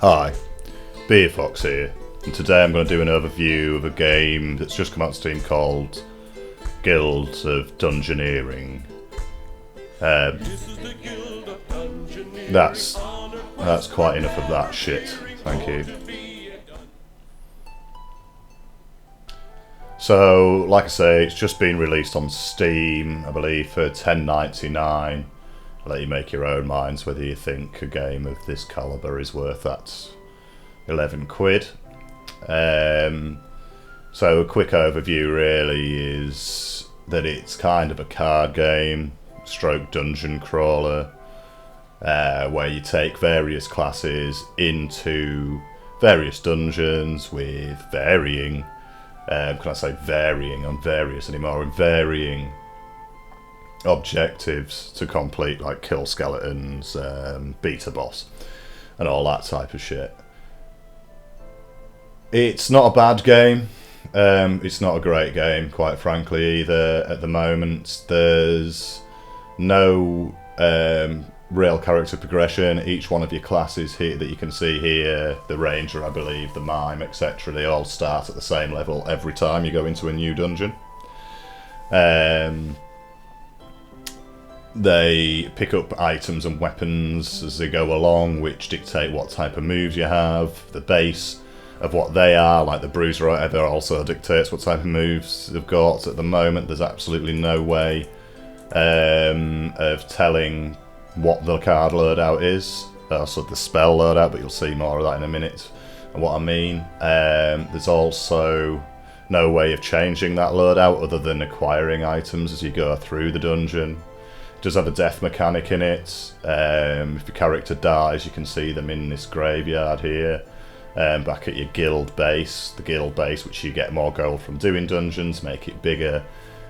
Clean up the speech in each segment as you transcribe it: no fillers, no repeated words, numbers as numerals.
Hi, Beer Fox here, and today I'm going to do an overview of a game that's just come out on Steam called Guild of Dungeoneering. That's quite enough of that shit, thank you. So, like I say, it's just been released on Steam, I believe, for $10.99. I'll let you make your own minds whether you think a game of this calibre is worth that 11 quid. So a quick overview really is that it's kind of a card game, stroke dungeon crawler, where you take various classes into various dungeons with varying, can I say varying on various anymore, and varying objectives to complete, like kill skeletons, beat a boss, and all that type of shit. It's not a bad game. It's not a great game, quite frankly, either at the moment. There's no real character progression. Each one of your classes here that you can see here, the ranger, I believe, the mime, etc., they all start at the same level every time you go into a new dungeon. They pick up items and weapons as they go along, which dictate what type of moves you have. The base of what they are, like the bruiser or whatever, also dictates what type of moves they've got. At the moment, there's absolutely no way of telling what the card loadout is. Also the spell loadout, but you'll see more of that in a minute, and what I mean. There's also no way of changing that loadout other than acquiring items as you go through the dungeon. It does have a death mechanic in it. If your character dies, you can see them in this graveyard here. Back at your guild base, the guild base, which you get more gold from doing dungeons, make it bigger,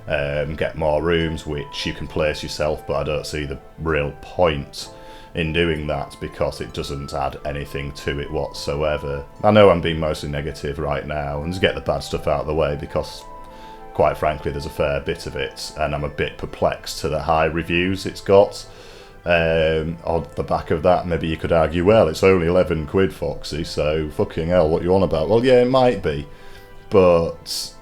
get more rooms which you can place yourself, but I don't see the real point in doing that because it doesn't add anything to it whatsoever. I know I'm being mostly negative right now, and to get the bad stuff out of the way, because quite frankly there's a fair bit of it, and I'm a bit perplexed to the high reviews it's got. On the back of that, maybe you could argue, well, it's only 11 quid, Foxy, so fucking hell, what you on about? Well, yeah, it might be, but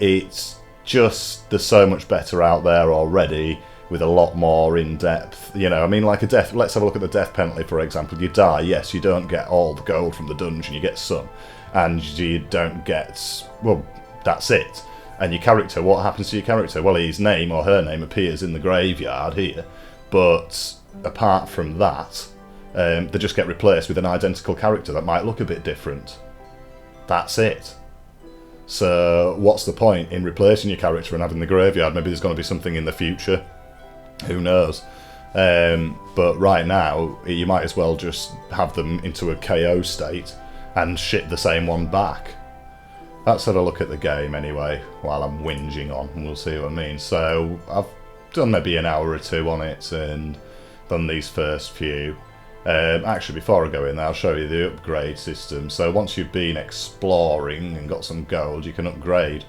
it's just, there's so much better out there already with a lot more in-depth, you know, I mean, like a death, let's have a look at the death penalty, for example. You die, yes, you don't get all the gold from the dungeon, you get some, and you don't get, well, that's it. And your character, what happens to your character? Well, his name or her name appears in the graveyard here, but apart from that, they just get replaced with an identical character that might look a bit different. That's it. So what's the point in replacing your character and having the graveyard? Maybe there's going to be something in the future. Who knows? But right now, you might as well just have them into a KO state and shit the same one back. Let's have a look at the game anyway, while I'm whinging on, and we'll see what I mean. So I've done maybe an hour or two on it, and done these first few. Actually, before I go in there, I'll show you the upgrade system. So once you've been exploring and got some gold, you can upgrade.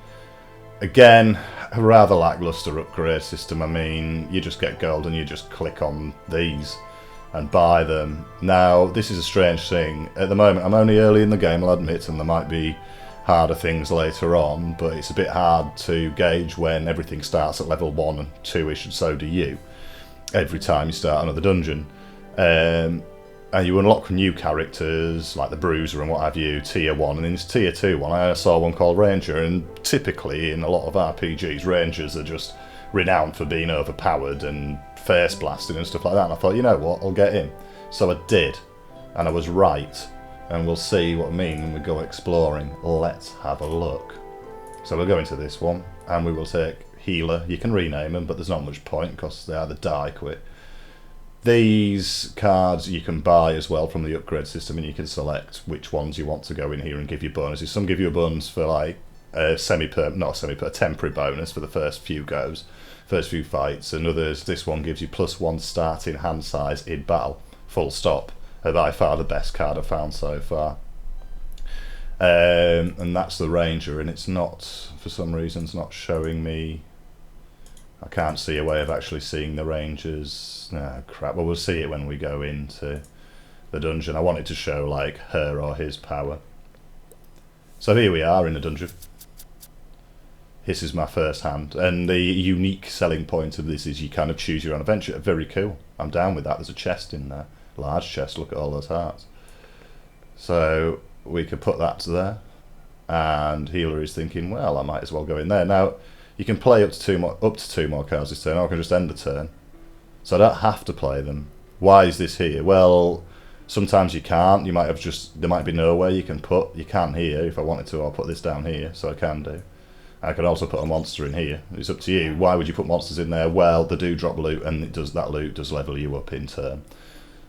Again, a rather lackluster upgrade system. I mean, you just get gold and you just click on these and buy them. Now, this is a strange thing. At the moment, I'm only early in the game, I'll admit, and there might be harder things later on, but it's a bit hard to gauge when everything starts at level 1 and 2ish, and so do you, every time you start another dungeon. And you unlock new characters like the bruiser and what have you, tier 1, and in this tier 2 one I saw one called Ranger, and typically in a lot of RPGs Rangers are just renowned for being overpowered and face blasting and stuff like that, and I thought, you know what, I'll get him. So I did, and I was right, and we'll see what I mean when we go exploring. Let's have a look. So we'll go into this one, and we will take healer. You can rename them, but there's not much point because they either die quit. These cards you can buy as well from the upgrade system, and you can select which ones you want to go in here and give you bonuses. Some give you a bonus for like a a temporary bonus for the first few goes, first few fights, and others, this one gives you +1 starting hand size in battle, full stop. By far the best card I've found so far. And that's the Ranger, and it's not, for some reason, it's not showing me. I can't see a way of actually seeing the Rangers. Oh crap, well we'll see it when we go into the dungeon. I wanted to show like her or his power. So here we are in the dungeon. This is my first hand, and the unique selling point of this is you kind of choose your own adventure. Very cool. I'm down with that. There's a chest in there, large chest. Look at all those hearts. So we could put that to there, and healer is thinking, well, I might as well go in there. Now you can play up to two more cards this turn, or I can just end the turn. So I don't have to play them. Why is this here? Well, sometimes you can't. You might have there might be nowhere you can put. You can here. If I wanted to, I'll put this down here, so I can do. I can also put a monster in here. It's up to you. Why would you put monsters in there? Well, they do drop loot, and that loot does level you up in turn.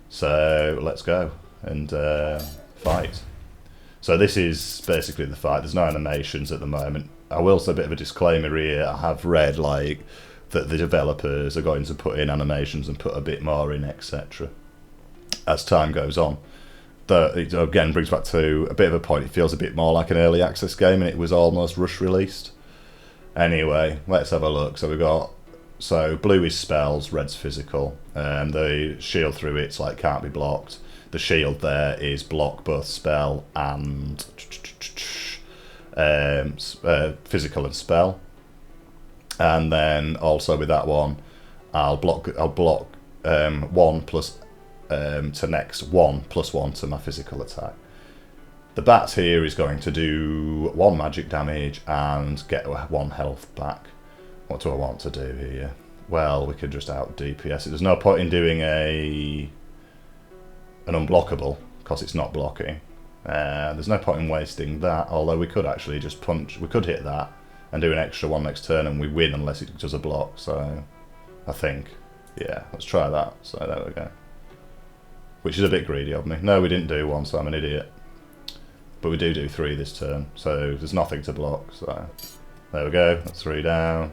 So let's go and fight. So this is basically the fight. There's no animations at the moment. I will say a bit of a disclaimer here. I have read like that the developers are going to put in animations and put a bit more in, etc. as time goes on. It again brings back to a bit of a point. It feels a bit more like an early access game, and it was almost rush released. Anyway, let's have a look. So blue is spells, red's physical, and the shield through it's like can't be blocked. The shield there is block both spell and physical and spell. And then also with that one, I'll block 1 plus to next 1 plus 1 to my physical attack. The bat here is going to do 1 magic damage and get 1 health back. What do I want to do here? Well, we could just out DPS it. There's no point in doing an unblockable because it's not blocking. There's no point in wasting that, although we could actually just punch. We could hit that and do an extra 1 next turn and we win unless it does a block. So I think, yeah, let's try that. So there we go. Which is a bit greedy of me. No, we didn't do 1, so I'm an idiot. But we do 3 this turn, so there's nothing to block. So there we go, that's 3 down.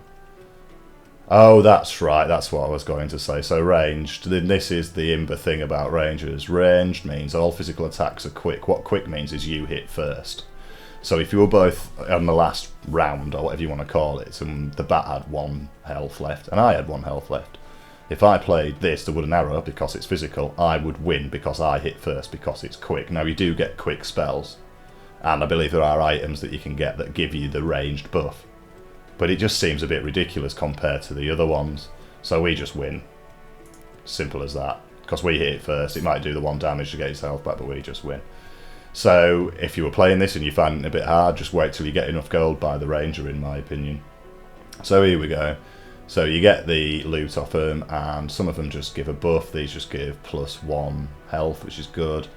Oh, that's right, that's what I was going to say. So ranged, this is the imber thing about rangers. Ranged means all physical attacks are quick. What quick means is you hit first. So if you were both on the last round, or whatever you want to call it, and the bat had 1 health left, and I had 1 health left, if I played this, the wooden arrow, because it's physical, I would win because I hit first, because it's quick. Now, you do get quick spells, and I believe there are items that you can get that give you the ranged buff. But it just seems a bit ridiculous compared to the other ones. So we just win. Simple as that. Because we hit it first, it might do the 1 damage to get its health back, but we just win. So, if you were playing this and you find it a bit hard, just wait till you get enough gold by the ranger, in my opinion. So here we go. So you get the loot off them, and some of them just give a buff. These just give +1 health, which is good.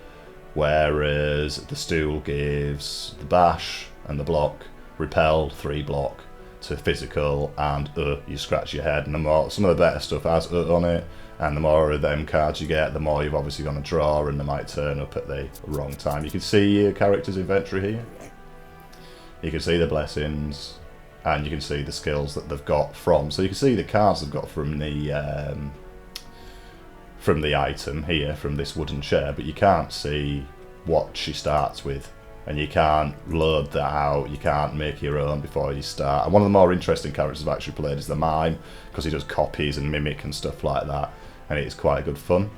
Whereas the stool gives the bash and the block, repel 3 block to physical, and you scratch your head. And the more, some of the better stuff has on it, and the more of them cards you get, the more you've obviously going to draw, and they might turn up at the wrong time. You can see your character's inventory here. You can see the blessings. And you can see the skills that they've got from. So you can see the cards they've got from the item here, from this wooden chair, but you can't see what she starts with. And you can't load that out, you can't make your own before you start. And one of the more interesting characters I've actually played is the Mime, because he does copies and mimic and stuff like that. And it's quite good fun.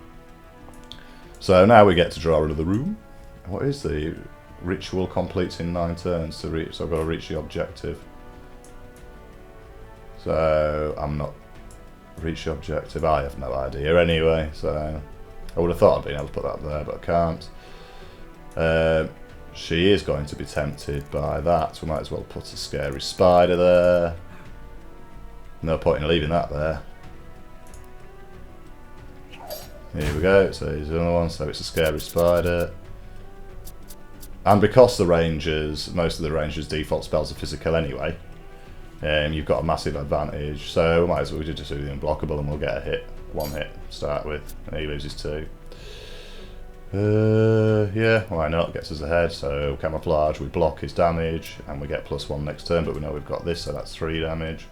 So now we get to draw another room. What is the ritual completes in 9 turns to reach? So I've got to reach the objective. So, I'm not reach the objective, I have no idea anyway, so I would have thought I'd been able to put that there, but I can't. She is going to be tempted by that, so we might as well put a scary spider there. No point in leaving that there. Here we go, so here's another one, so it's a scary spider. And because the rangers, most of the rangers' default spells are physical anyway, you've got a massive advantage, so we might as well just do the unblockable and we'll get a hit, 1 hit to start with, and he loses 2. Yeah, why not, gets us ahead. So camouflage, we block his damage and we get +1 next turn, but we know we've got this, so that's 3 damage.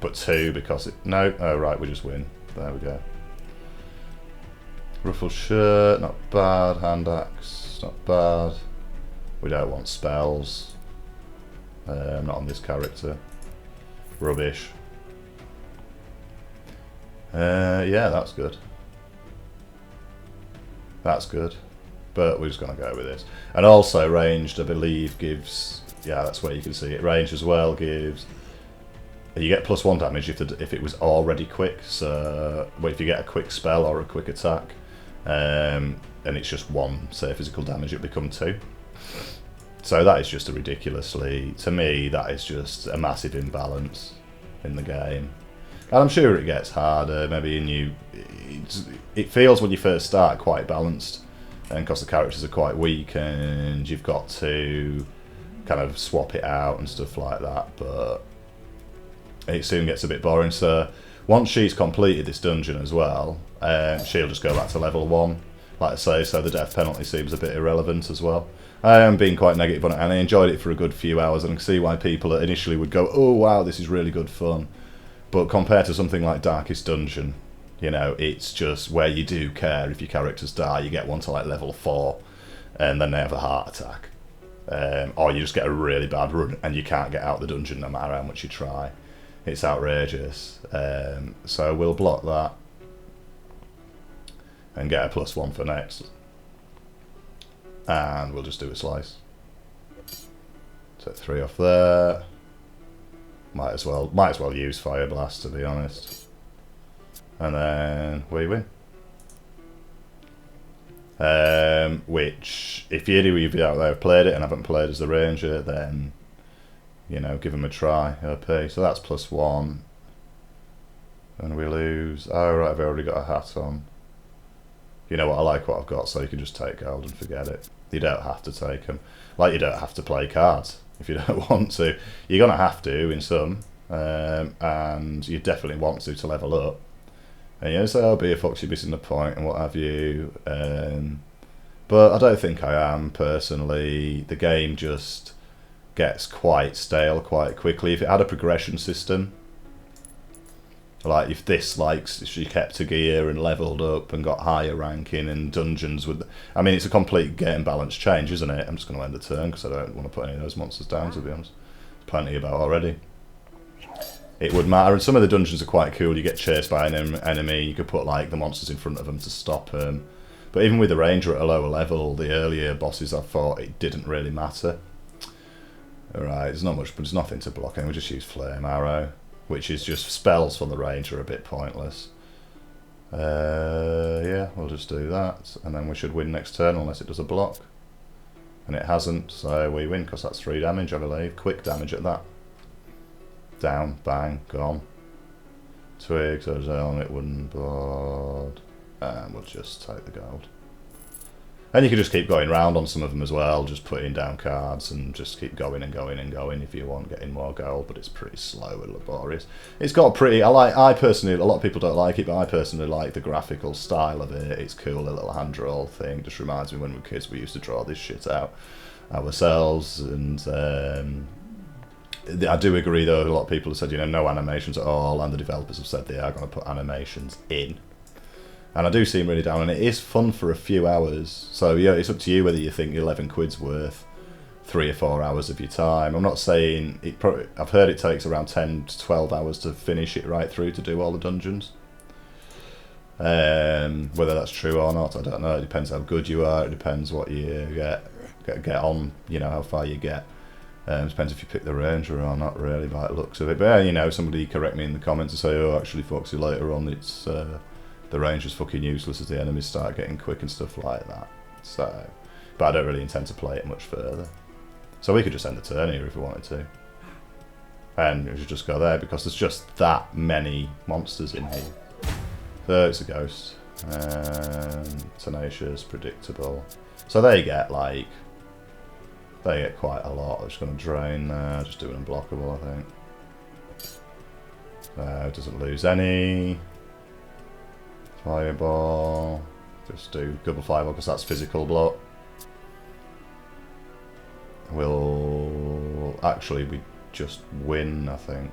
But 2 because it, no, oh right, we just win, there we go. Ruffled shirt, not bad, hand axe, not bad. We don't want spells, not on this character. Rubbish. Yeah, that's good. That's good. But we're just going to go with this. And also ranged, I believe, gives... Yeah, that's where you can see it. Range as well gives... You get +1 damage if it was already quick. So if you get a quick spell or a quick attack, and it's just 1, say, physical damage, it'll become 2. So that is just a ridiculously... To me, that is just a massive imbalance in the game. And I'm sure it gets harder. Maybe it feels when you first start quite balanced. And because the characters are quite weak and you've got to kind of swap it out and stuff like that, but it soon gets a bit boring. So once she's completed this dungeon as well, she'll just go back to level 1, like I say, so the death penalty seems a bit irrelevant as well. I am being quite negative on it, and I enjoyed it for a good few hours, and I can see why people initially would go, oh wow, this is really good fun. But compared to something like Darkest Dungeon, you know, it's just where you do care if your characters die. You get one to like level 4, and then they have a heart attack. Or you just get a really bad run, and you can't get out the dungeon no matter how much you try. It's outrageous. So we'll block that. And get a +1 for next. And we'll just do a slice. Take 3 off there. Might as well use Fire Blast, to be honest. And then we win. Which, if any of you out there have played it and haven't played as the Ranger, then, you know, give them a try. OP. So that's +1. And we lose. Oh, right, I've already got a hat on. You know what, I like what I've got, so you can just take gold and forget it. You don't have to take them. Like, you don't have to play cards if you don't want to. You're going to have to in some, and you definitely want to level up. And you say, oh, be a Foxy missing the point and what have you. But I don't think I am, personally. The game just gets quite stale quite quickly. If it had a progression system, like if this, like, she kept a gear and leveled up and got higher ranking and dungeons with... I mean, it's a complete game balance change, isn't it? I'm just going to end the turn because I don't want to put any of those monsters down, to be honest. Plenty about already. It would matter, and some of the dungeons are quite cool. You get chased by an enemy, you could put like the monsters in front of them to stop them. But even with the Ranger at a lower level, the earlier bosses, I thought it didn't really matter. Alright, there's not much, but there's nothing to block, and we just use Flame Arrow, which is just spells from the Ranger, a bit pointless. Yeah, we'll just do that, and then we should win next turn unless it does a block. And it hasn't, so we win because that's 3 damage, I believe. Quick damage at that. Down, bang, gone. Twigs, there's helmet, wooden board, and we'll just take the gold. And you can just keep going round on some of them as well, just putting down cards and just keep going and going and going if you want, getting more gold, but it's pretty slow and laborious. It's got a pretty, I personally, a lot of people don't like it, but I personally like the graphical style of it. It's cool, a little hand draw thing. It just reminds me when we were kids, we used to draw this shit out ourselves, and I do agree though, a lot of people have said, you know, no animations at all, and the developers have said they are going to put animations in. And I do seem really down, and it is fun for a few hours. So yeah, it's up to you whether you think 11 quid's worth 3 or 4 hours of your time. I'm not saying it. I've heard it takes around 10 to 12 hours to finish it right through to do all the dungeons. Whether that's true or not, I don't know. It depends how good you are. It depends what you get on. You know how far you get. Depends if you pick the Ranger or not, really, by the looks of it. But yeah, you know, somebody correct me in the comments and say, oh, actually, Foxy, later on, it's the Ranger's fucking useless as the enemies start getting quick and stuff like that. So, but I don't really intend to play it much further. So we could just end the turn here if we wanted to. And we should just go there because there's just that many monsters in here. So it's a ghost. Tenacious, predictable. So they get like... They get quite a lot. I'm just going to drain there, just do an unblockable, I think. Doesn't lose any. Fireball. Just do double fireball because that's physical block. We'll... Actually, we just win, I think.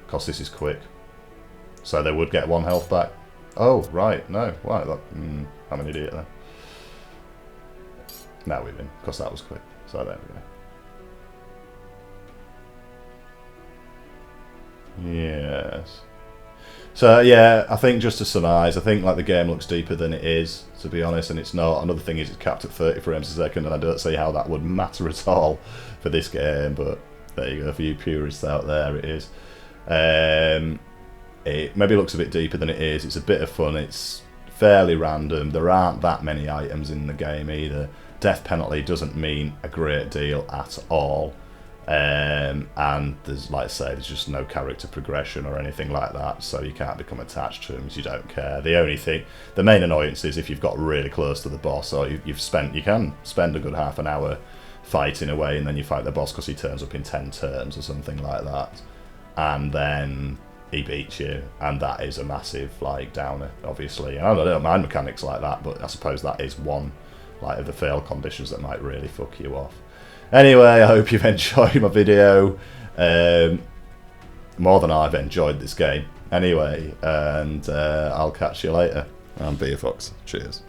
Because this is quick. So they would get 1 health back. Oh, right, no. Right, that, I'm an idiot then. Now we win, because that was quick. So there we go. Yes. So yeah, I think just to surmise, I think like the game looks deeper than it is, to be honest, and it's not. Another thing is it's capped at 30 frames a second, and I don't see how that would matter at all for this game, but there you go, for you purists out there, it is. It maybe looks a bit deeper than it is. It's a bit of fun. It's fairly random. There aren't that many items in the game either. Death penalty doesn't mean a great deal at all. And there's, like I say, there's just no character progression or anything like that, so you can't become attached to them because you don't care. The only thing, the main annoyance is if you've got really close to the boss, or you can spend a good half an hour fighting away, and then you fight the boss because he turns up in 10 turns or something like that, and then he beats you, and that is a massive like downer, obviously. And I don't mind mechanics like that, but I suppose that is one like of the fail conditions that might really fuck you off. Anyway, I hope you've enjoyed my video, more than I've enjoyed this game. Anyway, and I'll catch you later. I'm Foxy. Cheers.